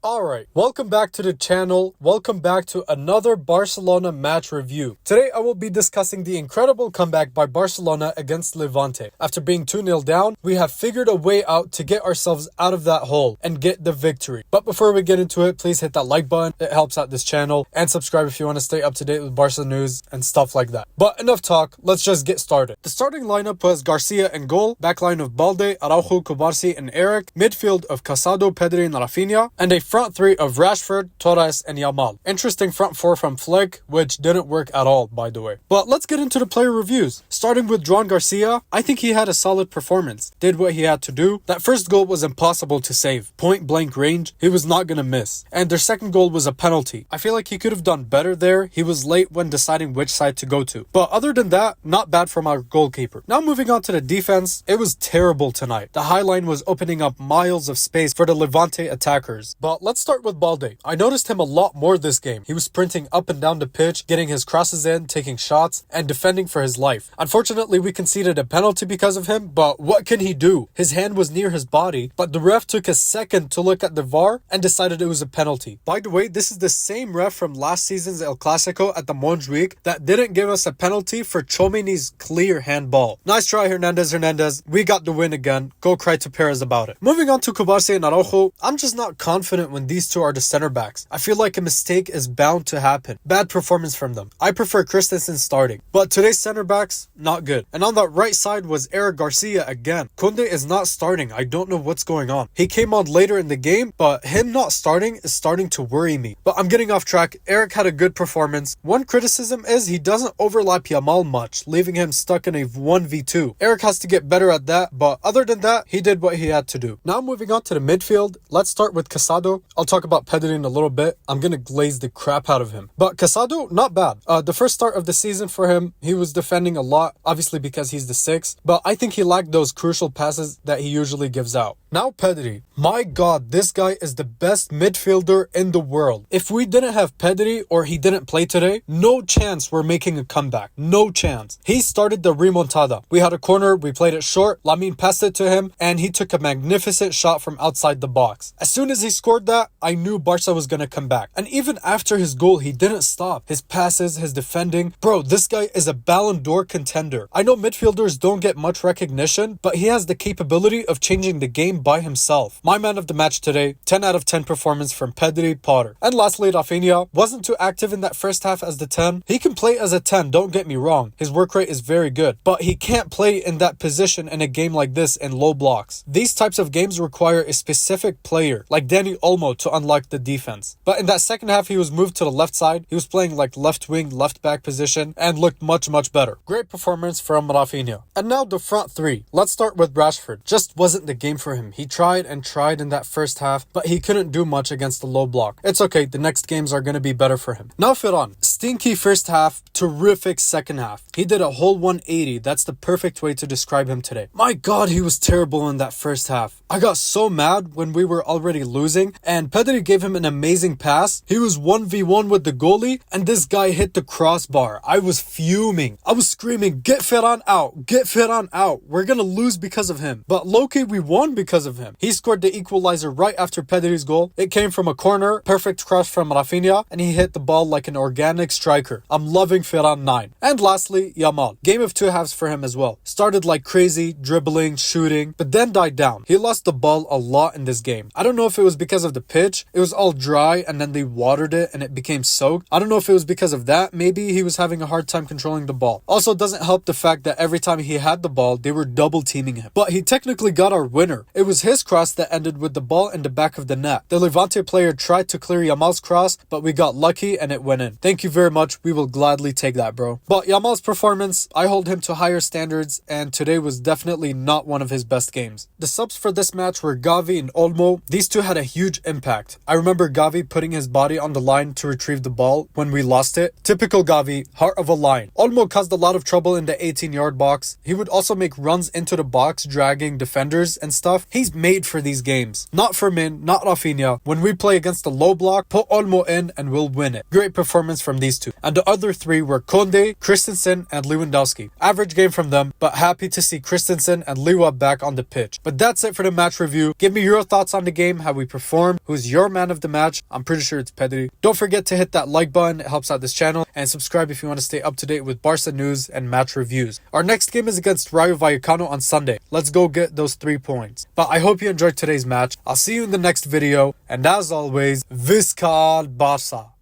Alright, welcome back to the channel. Welcome back to another Barcelona match review. Today I will be discussing the incredible comeback by Barcelona against Levante. After being 2-0 down, we have figured a way out to get ourselves out of that hole and get the victory. But before we get into it, please hit that like button. It helps out this channel. And subscribe if you want to stay up to date with Barca news and stuff like that. But enough talk, let's just get started. The starting lineup was Garcia in goal, backline of Balde, Araujo, Cubarsí and Eric, midfield of Casado, Pedri and Rafinha, and a front three of Rashford, Torres, and Yamal. Interesting front four from Flick, which didn't work at all, by the way. But let's get into the player reviews. Starting with Joan Garcia, I think he had a solid performance. Did what he had to do. That first goal was impossible to save. Point blank range, he was not gonna miss. And their second goal was a penalty. I feel like he could have done better there. He was late when deciding which side to go to. But other than that, not bad from our goalkeeper. Now moving on to the defense, it was terrible tonight. The high line was opening up miles of space for the Levante attackers. But let's start with Balde. I noticed him a lot more this game. He was sprinting up and down the pitch, getting his crosses in, taking shots, and defending for his life. Unfortunately, we conceded a penalty because of him, but what can he do? His hand was near his body, but the ref took a second to look at the VAR and decided it was a penalty. By the way, this is the same ref from last season's El Clasico at the Montjuic that didn't give us a penalty for Tchouaméni's clear handball. Nice try, Hernandez. We got the win again. Go cry to Perez about it. Moving on to Cubarsí and Araujo, I'm just not confident when these two are the center backs. I feel like a mistake is bound to happen. Bad performance from them. I prefer Christensen starting. But today's center backs, not good. And on that right side was Eric Garcia again. Kunde is not starting. I don't know what's going on. He came on later in the game, but him not starting is starting to worry me. But I'm getting off track. Eric had a good performance. One criticism is he doesn't overlap Yamal much, leaving him stuck in a 1v2. Eric has to get better at that, but other than that, he did what he had to do. Now moving on to the midfield, let's start with Casado. I'll talk about Pedri in a little bit. I'm gonna glaze the crap out of him. But Casado, not bad. The first start of the season for him, he was defending a lot, obviously because he's the sixth, but I think he lacked those crucial passes that he usually gives out. Now Pedri, my god, this guy is the best midfielder in the world. If we didn't have Pedri or he didn't play today, no chance we're making a comeback. No chance. He started the remontada. We had a corner, we played it short, Lamine passed it to him, and he took a magnificent shot from outside the box. As soon as he scored that, I knew Barca was gonna come back. And even after his goal, he didn't stop. His passes, his defending. Bro, this guy is a Ballon d'Or contender. I know midfielders don't get much recognition, but he has the capability of changing the game by himself. My man of the match today, 10 out of 10 performance from Pedri Potter. And lastly, Rafinha wasn't too active in that first half as the 10. He can play as a 10, don't get me wrong. His work rate is very good, but he can't play in that position in a game like this in low blocks. These types of games require a specific player, like Dani Olmo, to unlock the defense. But in that second half, he was moved to the left side. He was playing like left wing, left back position and looked much better. Great performance from Rafinha. And now the front three. Let's start with Rashford. Just wasn't the game for him. He tried and tried in that first half, but he couldn't do much against the low block. It's okay. The next games are going to be better for him. Now Ferran. Stinky first half, terrific second half. He did a whole 180. That's the perfect way to describe him today. My god, he was terrible in that first half. I got so mad when we were already losing and Pedri gave him an amazing pass. He was 1v1 with the goalie and this guy hit the crossbar. I was fuming. I was screaming, get Ferran out, get Ferran out. We're gonna lose because of him. But low-key, we won because of him. He scored the equalizer right after Pedri's goal. It came from a corner, perfect cross from Rafinha, and he hit the ball like an organic striker. I'm loving Ferran 9. And lastly, Yamal. Game of two halves for him as well. Started like crazy, dribbling, shooting, but then died down. He lost the ball a lot in this game. I don't know if it was because of the pitch. It was all dry and then they watered it and it became soaked. I don't know if it was because of that. Maybe he was having a hard time controlling the ball. Also, it doesn't help the fact that every time he had the ball, they were double teaming him. But he technically got our winner. It was his cross that ended with the ball in the back of the net. The Levante player tried to clear Yamal's cross, but we got lucky and it went in. Thank you very much. We will gladly take that, bro. But Yamal's performance, I hold him to higher standards, and today was definitely not one of his best games. The subs for this match were Gavi and Olmo. These two had a huge impact. I remember Gavi putting his body on the line to retrieve the ball when we lost it. Typical Gavi, heart of a lion. Olmo caused a lot of trouble in the 18-yard box. He would also make runs into the box, dragging defenders and stuff. He He's made for these games. Not Fermin, not Rafinha. When we play against a low block, put Olmo in and we'll win it. Great performance from these two. And the other three were Konde, Christensen, and Lewandowski. Average game from them, but happy to see Christensen and Lewa back on the pitch. But that's it for the match review. Give me your thoughts on the game, how we performed, who's your man of the match. I'm pretty sure it's Pedri. Don't forget to hit that like button, it helps out this channel, and subscribe if you want to stay up to date with Barca news and match reviews. Our next game is against Rayo Vallecano on Sunday. Let's go get those 3 points. But I hope you enjoyed today's match. I'll see you in the next video, and as always, Visca Barca.